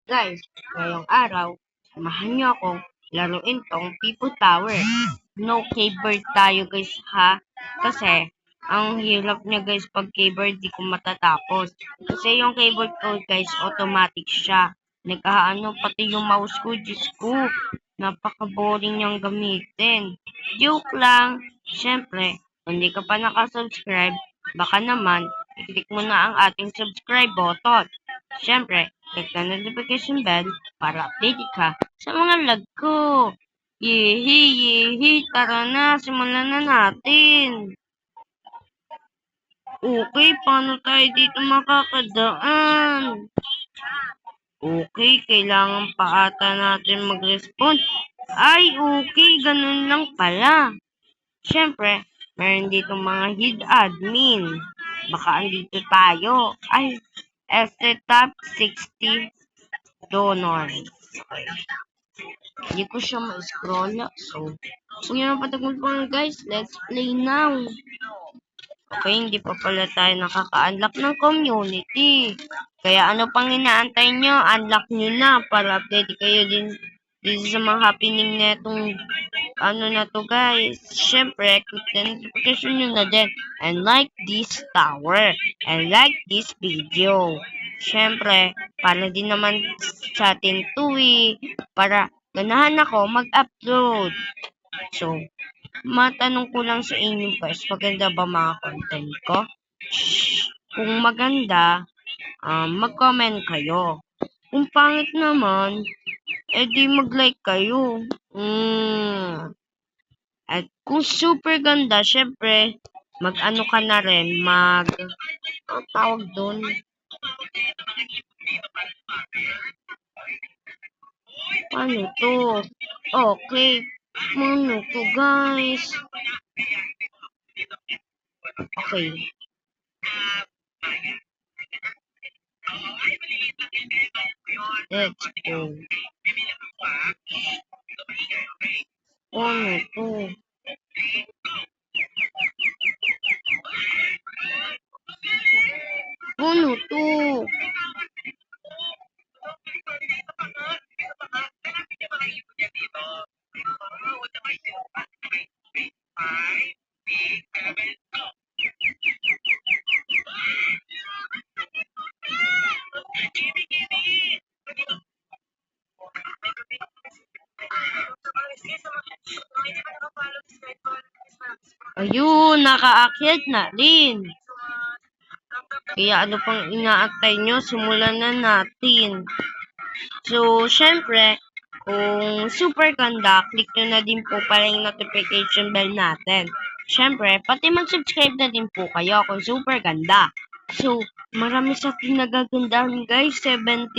Guys, ngayong araw, samahan niyo akong laruin tong People Tower. No keyboard tayo guys ha. Kasi, ang hirap niya guys pag keyboard di ko matatapos. Kasi yung keyboard ko guys, automatic siya. Nagkaano pati yung mouse ko, Diyos ko. Napaka-boring niyang gamitin. Joke lang. Siyempre, kung di ka pa nakasubscribe, baka naman, i-click mo na ang ating subscribe button. Siyempre, click the notification bell para updated ka sa mga vlog ko. Yehi, tara na, simulan na natin. Okay, paano tayo dito makakadaan? Okay, kailangan pa ata natin mag-respond. Ay, okay, ganun lang pala. Siyempre, meron dito mga hid admin. Baka andito tayo. Ay, top 60 donors. Okay. Hindi ko siya ma-scroll. So, kung yun ang patagol po guys, let's play now. Okay, hindi pa pala tayo nakaka-unlock ng community. Kaya ano pang inaantay nyo? Unlock nyo na para update kayo din sa mga happening na itong ano na to guys. Siyempre, click the notification nyo na din. And like this tower. And like this video. Siyempre, para din naman sa atin to para ganahan ako mag-upload. So, matanong ko lang sa inyo guys, maganda ba mga content ko? Kung maganda, mag-comment kayo. Kung pangit naman, edi mag-like kayo. At kung super ganda, syempre, mag-ano ka na rin, ang tawag doon? Ano to? Okay. Ano to, guys? Okay. Let's go. Ano to? Ano to? Ayun, nakaakyat na din. Kaya ano pang inaantay nyo, simulan na natin. So, syempre, kung super ganda, click nyo na din po pala yung notification bell natin. Syempre, pati mag-subscribe na din po kayo kung super ganda. So, marami sa ating nagagandahan guys, 17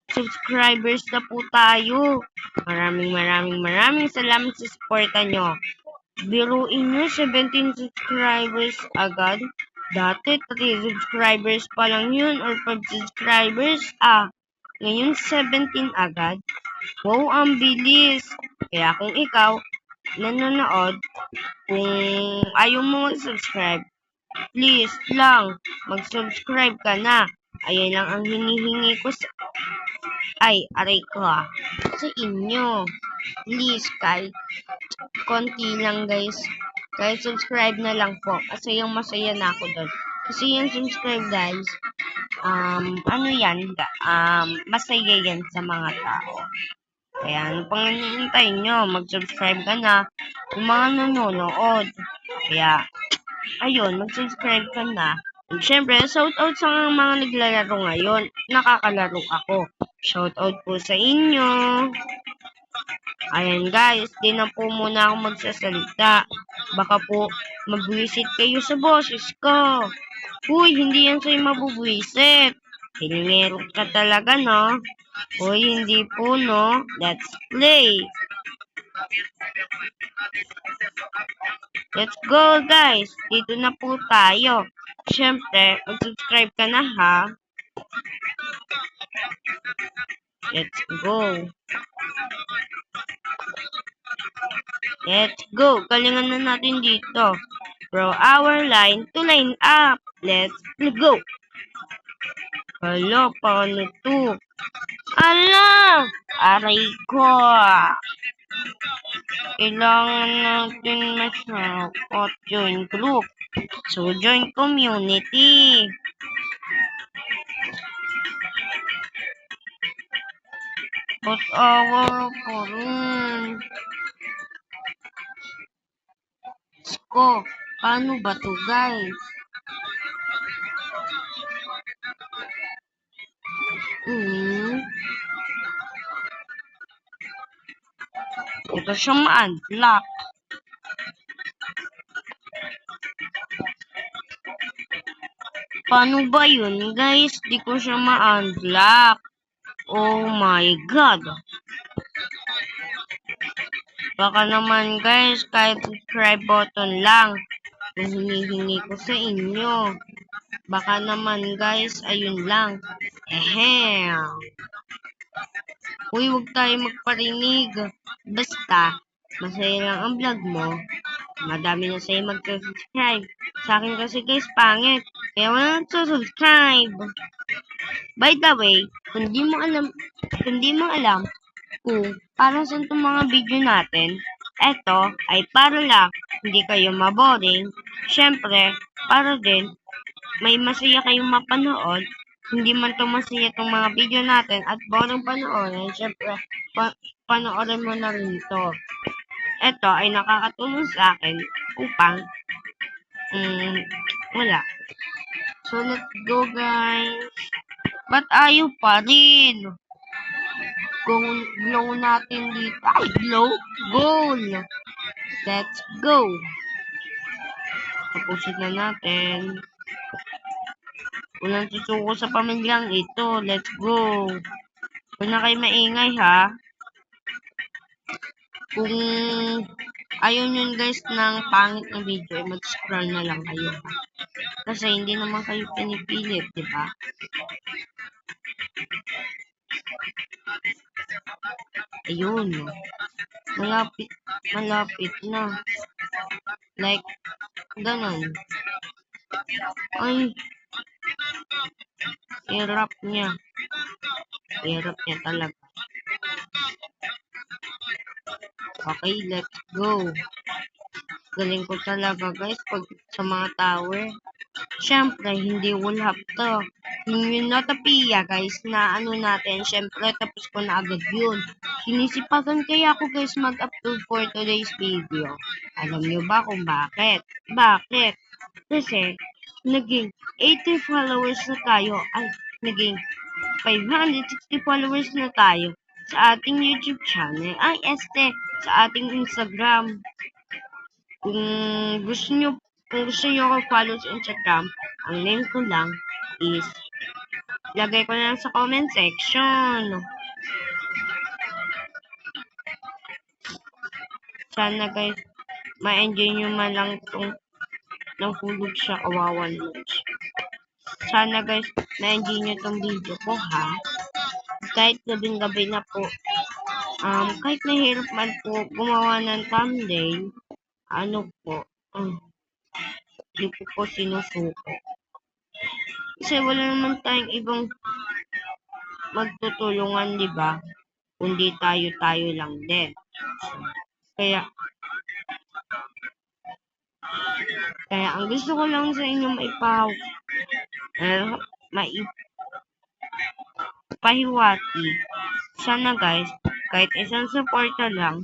subscribers na po tayo. Maraming salamat sa supporta nyo. Biruin nyo, 17 subscribers agad. Dati, 3 subscribers pa lang yun or 5 subscribers. Ngayon, 17 agad. Wow, ang bilis. Kaya kung ikaw, nanonood, kung ayaw mo mag-subscribe, please lang, mag-subscribe ka na. Ayan lang ang hinihingi ko sa... aray ko sa inyo. Please, kahit konti lang guys. Kahit subscribe na lang po. Kasi yung masaya na ako doon. Kasi yung subscribe guys, ano yan, masaya yan sa mga tao. Kaya ano pang hinihintay nyo? Mag-subscribe ka na kung mga nanonood. Kaya, ayun, mag-subscribe ka na. And syempre, shoutout sa mga naglalaro ngayon. Nakakalaro ako. Shoutout po sa inyo. Ayan guys, di na po muna ako magsasalita. Baka po mag-visit kayo sa boses ko. Uy, hindi yan sa'yo mabubwisit. Hiningero ka talaga, no? Uy, hindi po, no? Let's play. Let's go, guys. Dito na po tayo. Siyempre, mag-subscribe ka na, ha? Let's go. Let's go. Galingan na natin dito. From our line to line up. Let's go. Hala, paano to? Ala! Aray ko! Kailangan natin masakot join group. So, join community. But our pa rin. Ko, paano ba to guys? Hmm. Ito siya ma-unlock. Paano ba yun guys? Di ko siya ma-unlock. Oh my god. Baka naman guys, kahit subscribe button lang. Na hinihingi ko sa inyo. Baka naman guys, ayun lang. Ehem. Uy, huwag tayo magparinig. Basta, masaya lang ang vlog mo. Madami na sa'yo mag-subscribe. Sa akin kasi guys, pangit. Kaya wala nagsusubscribe. By the way, kung di mo alam kung para saan itong mga video natin, eto ay para lang hindi kayo maboring. Syempre, para din may masaya kayong mapanood. Hindi man to masaya itong mga video natin at boring panoorin, syempre, panoorin mo na rin to. Ito ay nakakatulong sa akin upang wala. So, let's go guys. Ba't ayaw pa rin? Glow natin dito. Ay, glow? Goal! Let's go! Tapusin na natin. Walang susuko sa pamilyang ito. Let's go! Huwag na kayo maingay ha. Kung ayaw nyo guys ng pangit na video, eh, mag-scroll na lang kayo. Kasi hindi naman kayo pinipilit, di ba? Ayun. Malapit na. Like, ganon. Ay, hirap niya. Hirap niya talaga. Okay, let's go. Galing ko talaga guys pag sa mga tower. Siyempre, hindi wulhap to. Yung notapiya guys na ano natin, siyempre tapos ko na agad yun. Sinisipagan kaya ako guys mag-upload for today's video. Alam nyo ba kung bakit? Bakit? Kasi, naging 80 followers na tayo. Ay, naging 560 followers na tayo sa ating YouTube channel. Ay, sa ating Instagram. Kung gusto nyo ako follow sa Instagram, ang link ko lang is lagay ko na lang sa comment section. Sana guys, ma-enjoy nyo man lang itong nahulog siya kawawan lunch. Sana guys, ma-enjoy nyo itong video ko ha. Kahit gabing-gabi na po. Kahit mahirap man po gumawa ng thumbnail, ano po, hindi po sinusuko. Kasi wala naman tayong ibang magtutulungan, di ba? Kundi tayo lang din. Kaya ang gusto ko lang sa inyo maipahiwati. Sana guys, kahit isang supporter lang,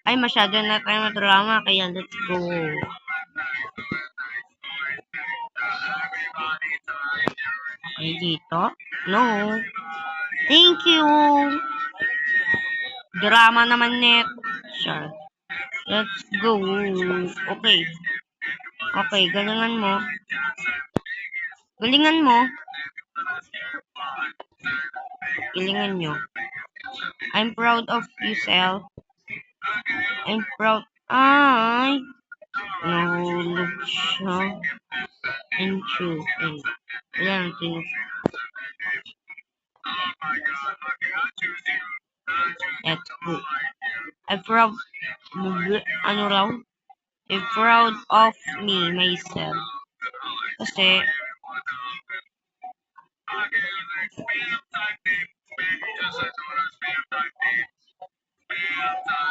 ay masyado na tayo madrama, kaya let's go. Okay, dito? No. Thank you. Drama naman net. Sure. Let's go. Okay. Okay, galingan mo. Galingan mo. Galingan nyo. I'm proud of you, Sel. I'm proud. Ay. Nahulog siya. And true. Wala nang tinus. Let's go. I'm proud. Ano raw? I'm proud of me, myself. Kasi,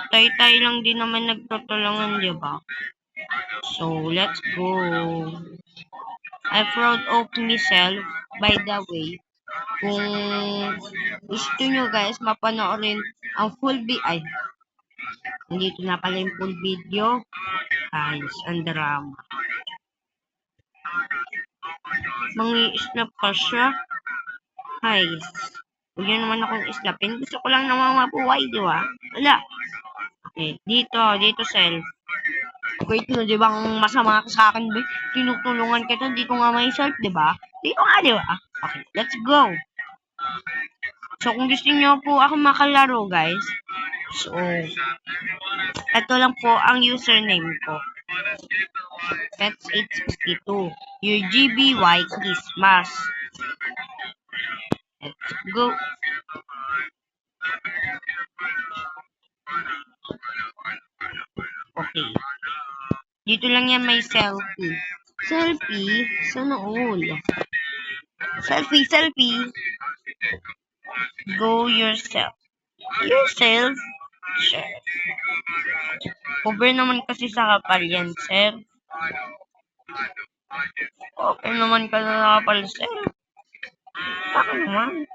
Tay-tay lang din naman nagtutulungan, di ba? So, let's go. I'm proud of myself, by the way. Kung gusto nyo guys, mapanoorin ang full ay, nandito na pala yung full video. Guys, ang drama. Mangi-snap pa siya. Guys, huwag nyo naman akong islapin. Gusto ko lang naman mabuhay, di ba? Wala. Okay, dito self. Wait mo, di ba ang masama ka sa akin, ba? Tinutulungan kita, dito nga may self, di ba? Dito nga, di ba? Okay, let's go. So, kung gusto niyo po ako makalaro, guys, so, ito lang po ang username ko. Pets862. Your GBY Christmas. Let's go. Okay. Dito lang yan may selfie. Selfie? Sana all. Selfie, selfie. Go yourself. Yourself? Sure. Cover naman kasi sa kapal yan, sir. Okay naman ka na kapal, sir. Baka naman.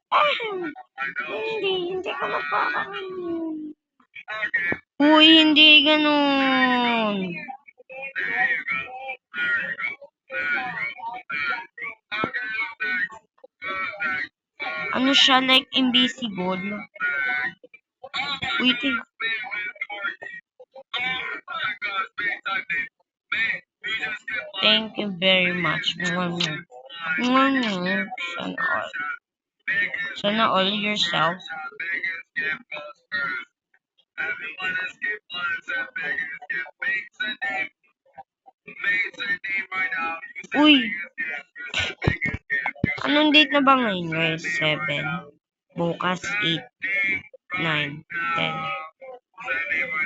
Hindi ka magpapakain. Uy, hindi ganun. Ano siya, like invisible? Wait. Thank you very much. Sana all. Sana all yourself. Uy! Anong date na ba ngayon, guys? 7. Bukas 8, 9, 10,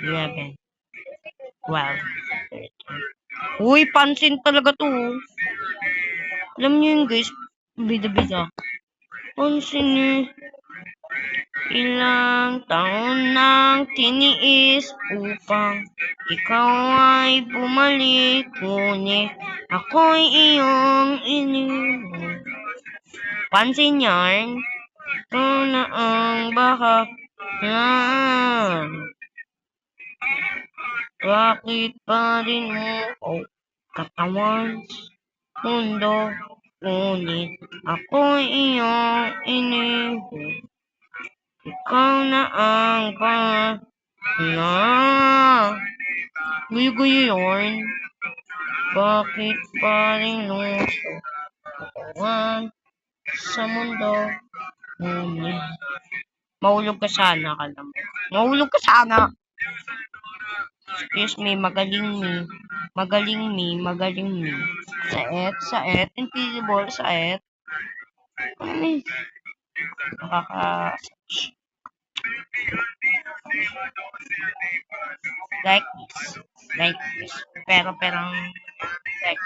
11, 12, 13. Uy, pansin talaga to. Alam niyo yun, guys. Bida-bida. Pansin eh. Ilang taon nang tiniis upang ikaw ay bumalik, ngunit ako'y iyong iniwan. Pansin yarn, ito na ang baka na. Bakit pa rin mo katawan mundo, ngunit ako'y iyong iniwan. Ikaw na ang na. Guyo-guyo yun. Bakit pa rin luso katawan sa mundo, ngunit mahulog ka sana ka naman. Mahulog ka sana. Excuse me, magaling me. Saet, invisible, saet. Ano like this. Pero, like,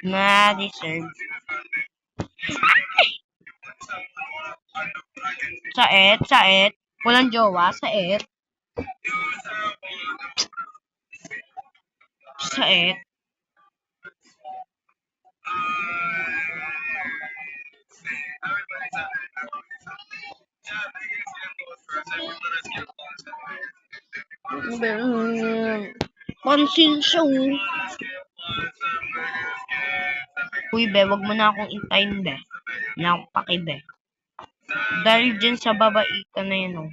na-deserve. Saet. Walang jowa, saet. Pansin siya. Uy, be, wag mo na akong intayin, be. Na akong paki, be. Dahil dyan sa babaika na yun, oh.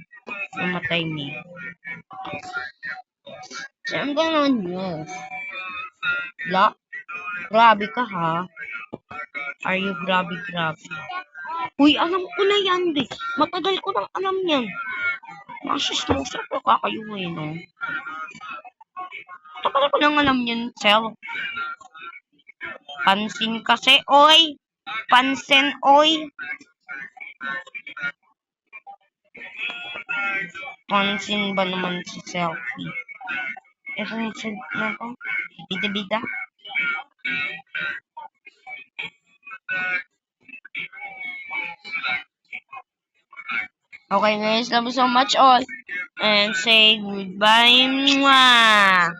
Namatay niya. Saan ka naman yun? Grabe ka, ha? Are you grabe? Uy, alam ko na yan, be. Matagal ko nang alam yan. Masismosa ko kakayo eh, no? Matagal ko nang alam yan, Sel. Pansin kasi, oy! Pansin, oy! Pansin ba naman si Selfie? Yung selfie na to? Bida-bida? Okay guys, love you so much all. And say goodbye. Mwah!